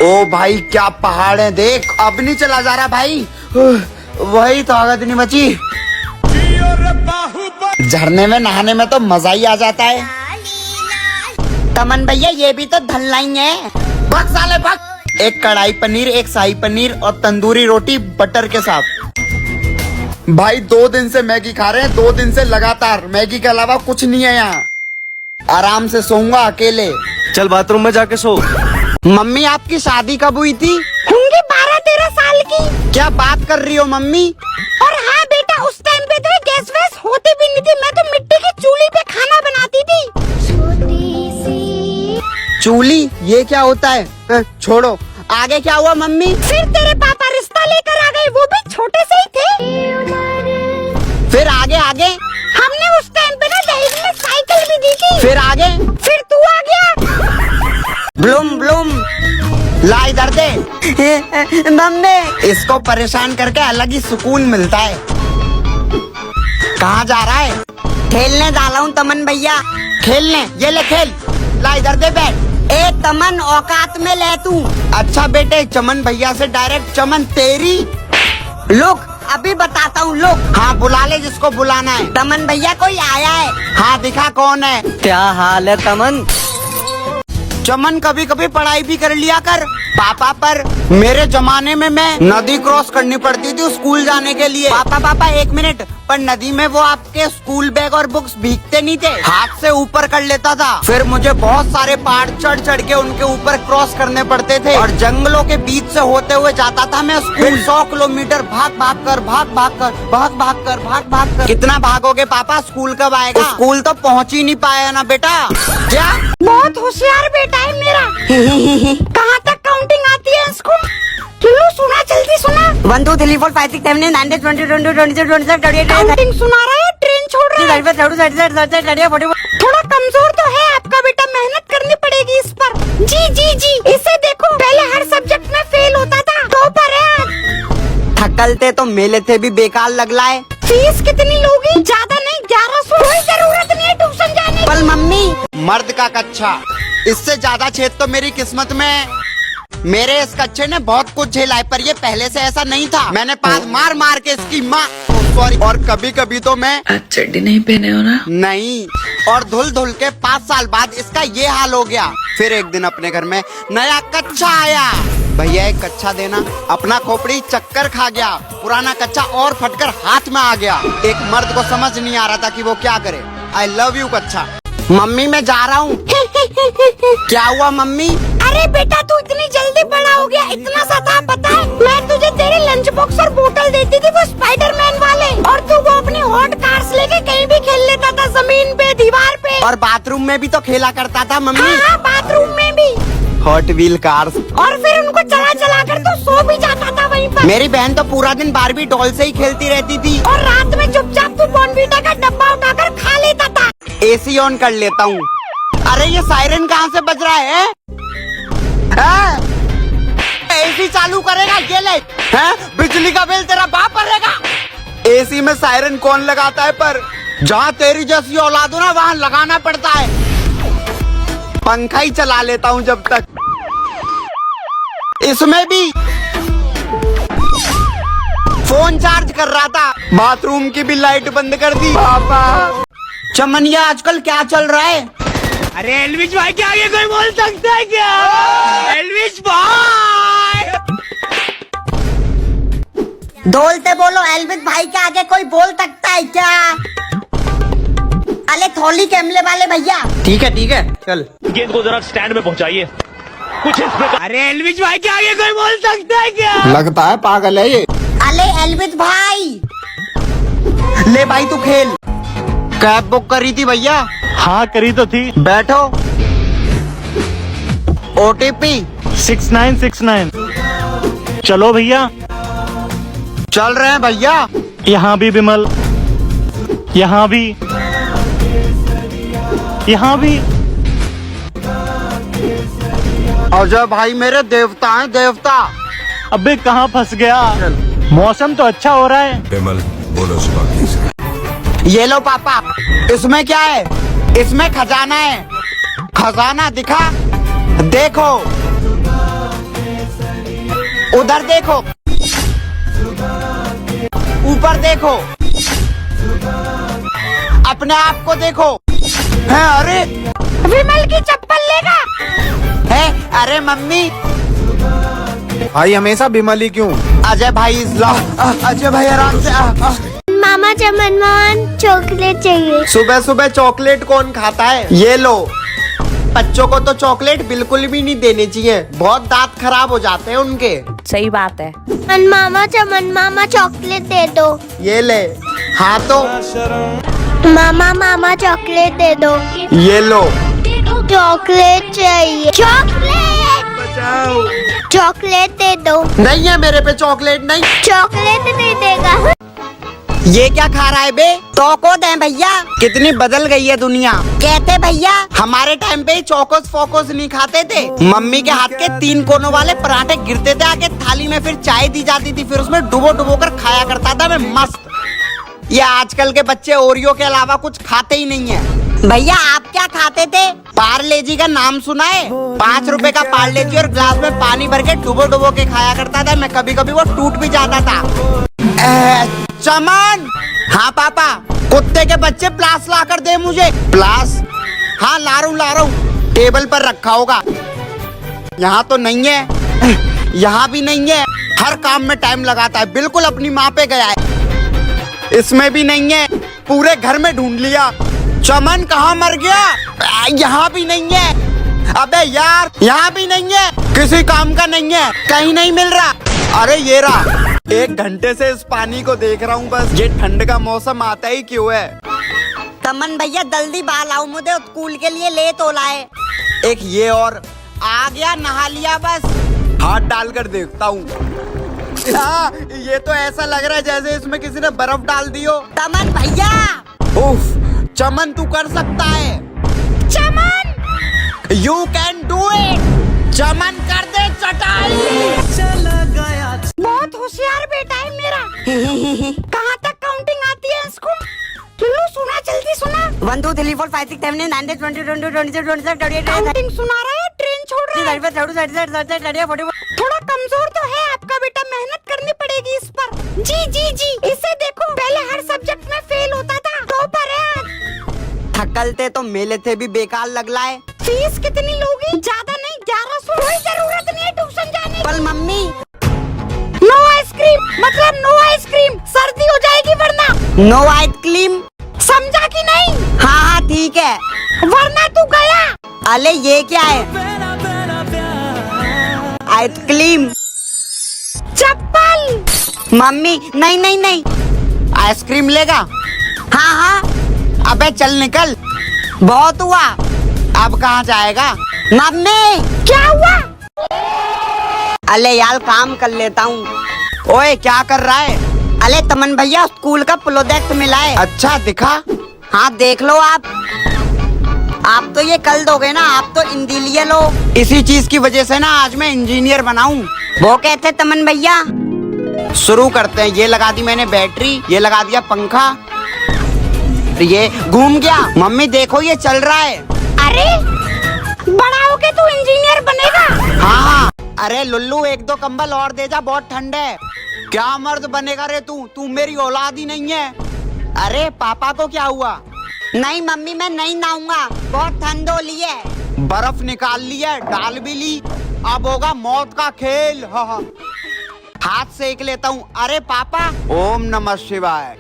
ओ भाई क्या पहाड़ है देख, अब नहीं चला जा रहा भाई, वही ताकत नहीं बची। झरने में नहाने में तो मजा ही आ जाता है। तमन भैया ये भी तो धनलाई है। भग साले भग। एक कढ़ाई पनीर, एक शाही पनीर और तंदूरी रोटी बटर के साथ। भाई 2 दिन से मैगी खा रहे हैं, 2 दिन से लगातार, मैगी के अलावा कुछ नहीं है यहाँ। आराम से सोऊंगा अकेले। चल बाथरूम में जाके सो। मम्मी आपकी शादी कब हुई थी? होंगी 12-13 साल की। क्या बात कर रही हो मम्मी? और हाँ बेटा, उस टाइम पे तो गैस वैस होती भी नहीं थी, मैं तो मिट्टी की चूल्ही पे खाना बनाती थी। चूल्ही? ये क्या होता है? छोड़ो, आगे क्या हुआ मम्मी? फिर तेरे पापा रिश्ता लेकर आ गए, वो भी छोटे से ही थे। फिर आगे आगे? हमने उस टाइम पे ना दहेज में साइकिल भी दी थी। फिर आगे? फिर तू आ गया। ब्लूम ब्लूम, ला इधर दे। मम्मी इसको परेशान करके अलग ही सुकून मिलता है। कहाँ जा रहा है? खेलने डाला हूँ तमन भैया। खेलने? ये ले खेल, ला इधर दे बैठ। ए तमन औकात में ले तू। अच्छा बेटे, चमन भैया से डायरेक्ट चमन तेरी। लोग अभी बताता हूँ, लोग। हाँ बुला ले जिसको बुलाना है। तमन भैया कोई आया है। हाँ दिखा कौन है। क्या हाल है तमन? चमन कभी कभी पढ़ाई भी कर लिया कर पापा पर। मेरे जमाने में मैं नदी क्रॉस करनी पड़ती थी स्कूल जाने के लिए। पापा 1 मिनट, पर नदी में वो आपके स्कूल बैग और बुक्स भीगते नहीं थे, हाथ से ऊपर कर लेता था। फिर मुझे बहुत सारे पहाड़ चढ़ चढ़ के उनके ऊपर क्रॉस करने पड़ते थे और जंगलों के बीच से होते हुए जाता था मैं स्कूल। 100 किलोमीटर भाग भाग कर। कितना भागोगे पापा? स्कूल कब आएगा? स्कूल तो पहुँच ही नहीं पाया ना बेटा। क्या? बहुत होशियार बेटा है मेरा। कहाँ तक काउंटिंग आती है इसको? चलो सुना, जल्दी सुना। 1 2 3 4 5 6 7 8 9 10 20 21 22 23 24 25 काउंटिंग सुना रहा है, ट्रेन छोड़ रहा है। थोड़ा कमजोर तो है आपका बेटा, मेहनत करनी पड़ेगी इस पर। जी इसे देखो, पहले हर सब्जेक्ट में फेल होता था, टॉपर है आज। थकलते तो मेले थे भी बेकार लग रहा है। फीस कितनी लोगी? ज्यादा नहीं, 1100। कोई जरूरत नहीं है ट्यूशन जाने की। पर मम्मी, मर्द का कच्चा, इससे ज्यादा छेद तो मेरी किस्मत में है। मेरे इस कच्चे ने बहुत कुछ झेला है, पर ये पहले से ऐसा नहीं था। मैंने पास मार के इसकी माँ, सॉरी। और कभी कभी तो मैं चड्डी नहीं पहने हो ना? नहीं, और धुल के 5 साल बाद इसका ये हाल हो गया। फिर एक दिन अपने घर में नया कच्चा आया। भैया एक कच्चा देना। अपना खोपड़ी चक्कर खा गया, पुराना कच्चा और फटकर हाथ में आ गया। एक मर्द को समझ नहीं आ रहा था कि वो क्या करे। आई लव यू कच्चा। मम्मी मैं जा रहा हूँ। क्या हुआ मम्मी? अरे बेटा तू इतनी जल्दी बड़ा हो गया, इतना सा था पता है? मैं तुझे तेरे लंच बॉक्स और बोतल देती थी, वो स्पाइडरमैन वाले, और तू वो अपनी हॉट कार्स लेके कहीं भी खेल लेता था, जमीन पे, दीवार पे। और बाथरूम में भी तो खेला करता था मम्मी। हाँ, बाथरूम में भी। Hot wheel cars. और फिर उनको चला कर तो सो भी जाता था वहीं पर। मेरी बहन तो पूरा दिन बारबी डॉल से ही खेलती रहती थी। और रात में चुपचाप तू बॉर्नवीटा का डब्बा उठाकर खा लेता था। एसी ऑन कर लेता हूँ। अरे ये सायरन कहाँ से बज रहा है? एसी चालू करेगा ये ले। बिजली का बिल तेरा बाप भरेगा। एसी में सायरन कौन लगाता है? पर जहाँ तेरी जैसी औलाद हो ना, वहाँ लगाना पड़ता है। पंखा ही चला लेता हूँ जब तक। इसमें भी फोन चार्ज कर रहा था, बाथरूम की भी लाइट बंद कर दी। पापा चमनिया आजकल क्या चल रहा है? अरे एल्विश भाई के आगे कोई बोल सकता है क्या? एल्विश भाई बोलते बोलो, एल्विश भाई के आगे कोई बोल सकता है क्या? अरे थोली कैमले वाले भैया। ठीक है चल। गेंद को जरा स्टैंड में पहुंचाइए कुछ इस प्रकार। अरे एल्विश भाई के आगे कोई बोल सकता है क्या? लगता है पागल है ये। अरे एल्विश भाई, ले भाई तू खेल। कैब बुक करी थी भैया? हाँ करी तो थी। बैठो। OTP 6969। चलो भैया। चल रहे हैं भैया। यहाँ भी विमल, यहाँ भी, यहाँ भी। अजय भाई मेरे देवता हैं, देवता। अबे कहाँ फंस गया? मौसम तो अच्छा हो रहा है। विमल बोलो सुबह। ये लो पापा, इसमें क्या है? इसमें खजाना है। खजाना दिखा, देखो। उधर देखो, ऊपर देखो, अपने आप को देखो। है अरे विमल की चप्पल लेगा। है अरे मम्मी। भाई हमेशा बिमल ही क्यों? अजय भाई अजय भाई आराम से मामा चमन चॉकलेट चाहिए। सुबह सुबह चॉकलेट कौन खाता है? ये लो। बच्चों को तो चॉकलेट बिल्कुल भी नहीं देनी चाहिए, बहुत दांत खराब हो जाते हैं उनके। सही बात है। चमन मामा चॉकलेट दे दो। ये ले। हाँ तो मामा चॉकलेट दे दो। ये लो। चॉकलेट चाहिए। चॉकलेट दे दो। नहीं है मेरे पे चॉकलेट, नहीं। चॉकलेट नहीं देगा। ये क्या खा रहा है बे? तो को दे भैया। कितनी बदल गई है दुनिया। कहते भैया हमारे टाइम पे चौकोस फोकोस नहीं खाते थे। मम्मी के हाथ के 3 कोनों वाले पराठे गिरते थे आके थाली में, फिर चाय दी जाती थी, फिर उसमें डुबो डुबो कर खाया करता था मैं मस्त। ये आजकल के बच्चे ओरियो के अलावा कुछ खाते ही नहीं है। भैया आप क्या खाते थे? पार्ले जी का नाम सुना है? 5 रुपए का पार्ले जी और ग्लास में पानी भर के डुबो डुबो के खाया करता था मैं। कभी कभी वो टूट भी जाता था। चमन। हाँ पापा। कुत्ते के बच्चे प्लास ला कर दे मुझे। प्लास? हाँ ला रहा हूँ। टेबल पर रखा होगा। यहाँ तो नहीं है, यहाँ भी नहीं है। हर काम में टाइम लगाता है, बिल्कुल अपनी माँ पे गया है। इसमें भी नहीं है, पूरे घर में ढूंढ लिया। चमन कहाँ मर गया? यहाँ भी नहीं है। अबे यार यहाँ भी नहीं है, किसी काम का नहीं है, कहीं नहीं मिल रहा। अरे ये रहा। 1 घंटे से इस पानी को देख रहा हूँ बस। ये ठंड का मौसम आता ही क्यों है? तमन भैया जल्दी बाल आओ, मुझे स्कूल के लिए ले तो लाए। एक ये और आ गया, नहा लिया बस। हाथ डालकर देखता हूँ। हाँ, ये तो ऐसा लग रहा है जैसे इसमें किसी ने बर्फ डाल दी हो। तमन भैया। उफ, चमन तू कर सकता है। चमन यू कैन डू इट। चमन कर दे चटाई। बहुत होशियार बेटा है मेरा। कहाँ तक काउंटिंग आती है इसको? चलो सुना, जल्दी सुना। 1 2 3 4 5 6 7 8 9 10 20 21 22 23 24 25 काउंटिंग सुना रहा है, ट्रेन छोड़ रहा है। थोड़ा कमजोर तो है आपका बेटा, मेहनत करनी पड़ेगी इस पर। जी इसे देखो, पहले हर सब्जेक्ट में फेल होता था, टॉपर है आज। थकलते तो मेले थे भी बेकार लग रहा है। फीस कितनी लोगी? ज्यादा नहीं, 1100। कोई जरूरत नहीं है ट्यूशन जाने की। पर मम्मी नो आइसक्रीम मतलब नो आइसक्रीम, सर्दी हो जाएगी वरना। नो आइसक्रीम, समझा कि नहीं? हाँ ठीक है। वरना तू गया। अरे ये क्या है? आइसक्रीम। चप्पल। मम्मी नहीं, आइसक्रीम लेगा? हाँ। अबे चल निकल, बहुत हुआ, अब कहाँ जाएगा? मम्मी क्या हुआ? अले यार काम कर लेता हूँ। ओए क्या कर रहा है? अले तमन भैया स्कूल का प्रोजेक्ट मिला है। अच्छा दिखा? हाँ देख लो आप तो ये कल दोगे ना, आप तो इंजीनियर हो। इसी चीज की वजह से ना आज मैं इंजीनियर बनाऊं। वो कहते तमन भैया। शुरू करते हैं। ये लगा दी मैंने बैटरी, ये लगा दिया पंखा, ये घूम गया। मम्मी देखो ये चल रहा है। अरे बड़ा होके तू इंजीनियर बनेगा। हाँ। अरे लुल्लू 1-2 कंबल और दे जा, बहुत ठंड है। क्या मर्द बनेगा रे तू मेरी औलाद ही नहीं है। अरे पापा को क्या हुआ? नहीं मम्मी मैं नहीं नहाऊंगा, बहुत ठंड हो ली है। बर्फ निकाल ली है, डाल भी ली, अब होगा मौत का खेल। हाथ सेक लेता हूँ। अरे पापा ओम नमः शिवाय।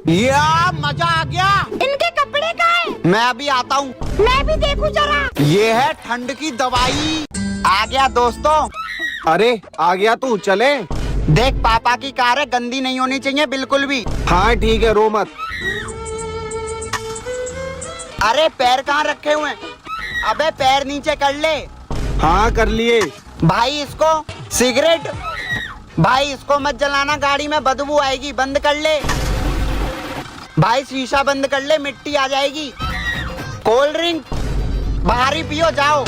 या मजा आ गया। इनके कपड़े कहाँ हैं? मैं अभी आता हूँ। मैं भी देखूं जरा। ये है ठंड की दवाई। आ गया दोस्तों। अरे आ गया तू, चले? देख पापा की कार है, गंदी नहीं होनी चाहिए बिल्कुल भी। हाँ ठीक है, रो मत। अरे पैर कहाँ रखे हुए हैं? अबे पैर नीचे कर ले। हाँ कर लिए। भाई इसको सिगरेट, भाई इसको मत जलाना, गाड़ी में बदबू आएगी, बंद कर ले। भाई शीशा बंद कर ले, मिट्टी आ जाएगी। कोल्ड ड्रिंक बाहर ही पियो जाओ।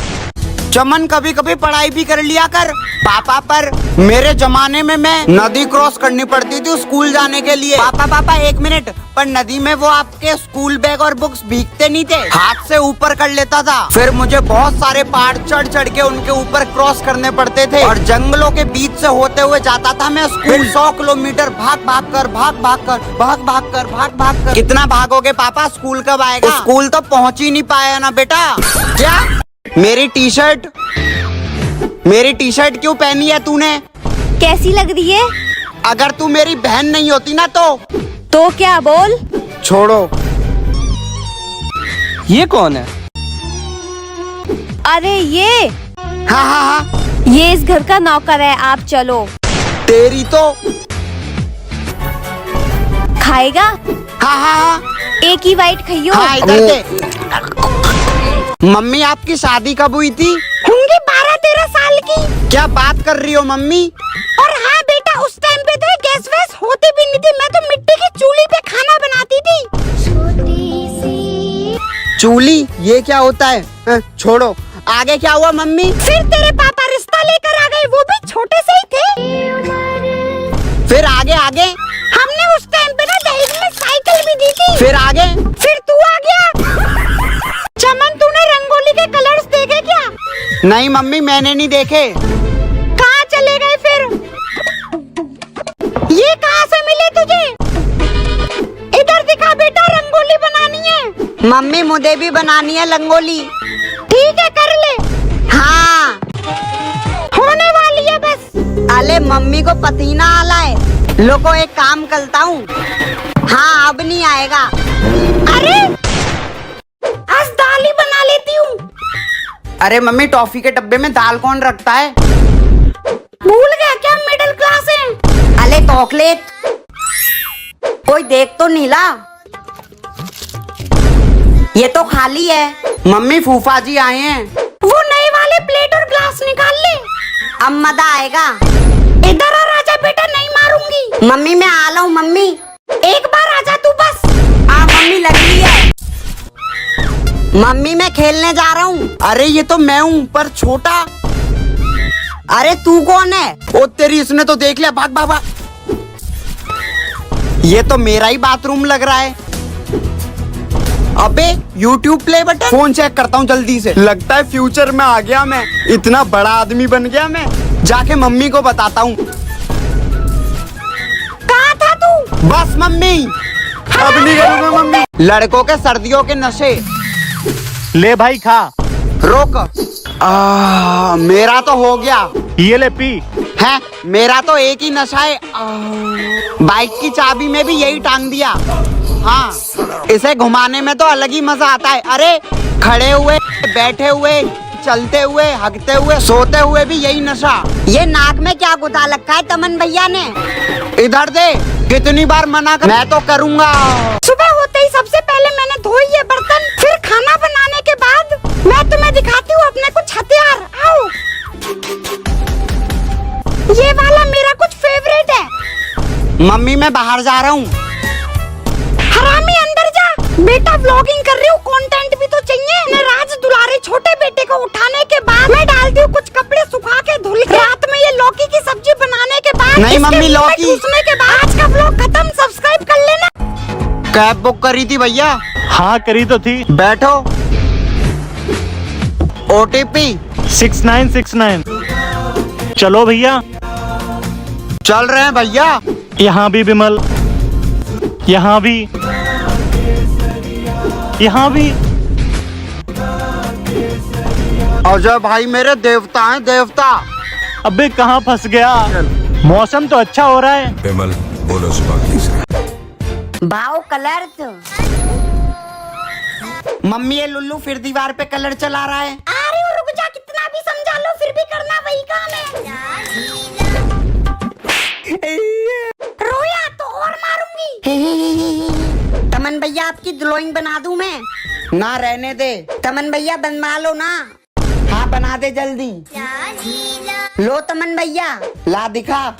चमन कभी कभी पढ़ाई भी कर लिया कर पापा पर। मेरे जमाने में मैं नदी क्रॉस करनी पड़ती थी स्कूल जाने के लिए। पापा एक मिनट, पर नदी में वो आपके स्कूल बैग और बुक्स भीगते नहीं थे, हाथ से ऊपर कर लेता था। फिर मुझे बहुत सारे पहाड़ चढ़ चढ़ के उनके ऊपर क्रॉस करने पड़ते थे और जंगलों के बीच से होते हुए जाता था मैं स्कूल। 100 किलोमीटर भाग भाग कर। कितना भागोगे पापा? स्कूल कब आएगा? स्कूल तो पहुंच ही नहीं पाया ना बेटा। क्या? मेरी टी शर्ट क्यों पहनी है तूने? कैसी लग रही है? अगर तू मेरी बहन नहीं होती ना तो क्या बोल? छोड़ो। ये कौन है? अरे ये हाँ। ये इस घर का नौकर है, आप चलो। तेरी तो खाएगा? हाँ। एक ही वाइट खाइयो। हाँ इधर दे। मम्मी आपकी शादी कब हुई थी? होंगी 12-13 साल की। क्या बात कर रही हो मम्मी? और हाँ बेटा, उस टाइम पे तो गैस वैस होती भी नहीं थी, मैं तो मिट्टी की चूल्ही पे खाना बनाती थी। चूल्ही? ये क्या होता है? छोड़ो, आगे क्या हुआ मम्मी? फिर तेरे पापा रिश्ता लेकर आ गए, वो भी छोटे से ही थे। फिर आगे हमने उस टाइम पे ना दहेज में साइकिल भी दी थी। फिर आगे? फिर तू आ गया। चमन, तूने रंगोली के कलर्स देखे क्या? नहीं मम्मी, मैंने नहीं देखे। कहाँ चले गए फिर? ये कहाँ से मिले तुझे? इधर दिखा बेटा, रंगोली बनानी है। मम्मी मुझे भी बनानी है रंगोली। ठीक है, कर ले। हाँ होने वाली है बस। अले मम्मी को पसीना आला है। लोगों एक काम करता हूँ। हाँ अब नहीं आएगा। अरे आज दाल ही बना लेती हूँ। अरे मम्मी, टॉफी के डब्बे में दाल कौन रखता है? भूल गया क्या, मिडिल क्लास है। अले चॉकलेट कोई देख तो नहीं ला। ये तो खाली है। मम्मी फूफा जी आए हैं। वो नए वाले प्लेट और ग्लास निकाल ले। अब मजा आएगा। इधर आ राजा बेटा, नहीं मारूंगी। मम्मी मैं आ रहा हूँ मम्मी। एक बार आजा तू बस। मम्मी लग रही है। मम्मी मैं खेलने जा रहा हूँ। अरे ये तो मैं हूँ, पर छोटा। अरे तू कौन है? ओ तेरी, इसने तो देख लिया। भाग। ये तो मेरा ही बाथरूम लग रहा है। अबे YouTube play button. Phone check करता हूँ जल्दी से। लगता है फ्यूचर में आ गया मैं। इतना बड़ा आदमी बन गया मैं। जाके मम्मी को बताता हूँ। कहाँ था तू? बस मम्मी, अब नहीं करूँगा मम्मी। लड़कों के सर्दियों के नशे। ले भाई खा। रोक। मेरा तो हो गया। ये ले पी। है मेरा तो एक ही नशा है। बाइक की चाबी में भी यही टांग दिया। हाँ, इसे घुमाने में तो अलग ही मजा आता है। अरे खड़े हुए, बैठे हुए, चलते हुए, हगते हुए, सोते हुए भी यही नशा। ये नाक में क्या गुथा रखा है तमन भैया ने? इधर दे। कितनी बार मना कर? मैं तो करूँगा। सुबह होते ही सबसे पहले मैंने धोई ये बर्तन, फिर खाना बनाने के बाद मैं तुम्हें दिखाती हूँ अपने कुछ हथियार। आओ, ये वाला मेरा कुछ फेवरेट है। मम्मी मैं बाहर जा रहा हूँ। हरामी अंदर जा। बेटा व्लॉगिंग कर रही हूँ, कंटेंट भी तो चाहिए। मैं राज दुलारे छोटे बेटे को उठाने के बाद मैं डालती हूँ कुछ कपड़े सुखा के धुल के। रात में ये लौकी की सब्जी बनाने के बाद, नहीं इसके मम्मी, मुंह में लौकी। ठूसने के बाद आज का व्लॉग खत्म। सब्सक्राइब कर लेना। कैब बुक करी थी भैया? हाँ करी तो थी। बैठो। OTP 6969। चलो भैया। चल रहे हैं भैया। यहाँ भी विमल, यहाँ भी, यहाँ भी। अजय भाई मेरे देवता हैं, देवता। अबे कहाँ फंस गया? मौसम तो अच्छा हो रहा है। विमल बोनस बाकी से। भाव कलर तो। मम्मी ये लुल्लू फिर दीवार पे कलर चला रहा है। अरे रुक जा, कितना भी समझा लो फिर भी करना वही काम है। रोया तो और मारूंगी। तमन भैया आपकी ड्राइंग बना दूं मैं? ना रहने दे। तमन भैया बनवा लो ना। हाँ बना दे जल्दी। लो तमन भैया, ला दिखा।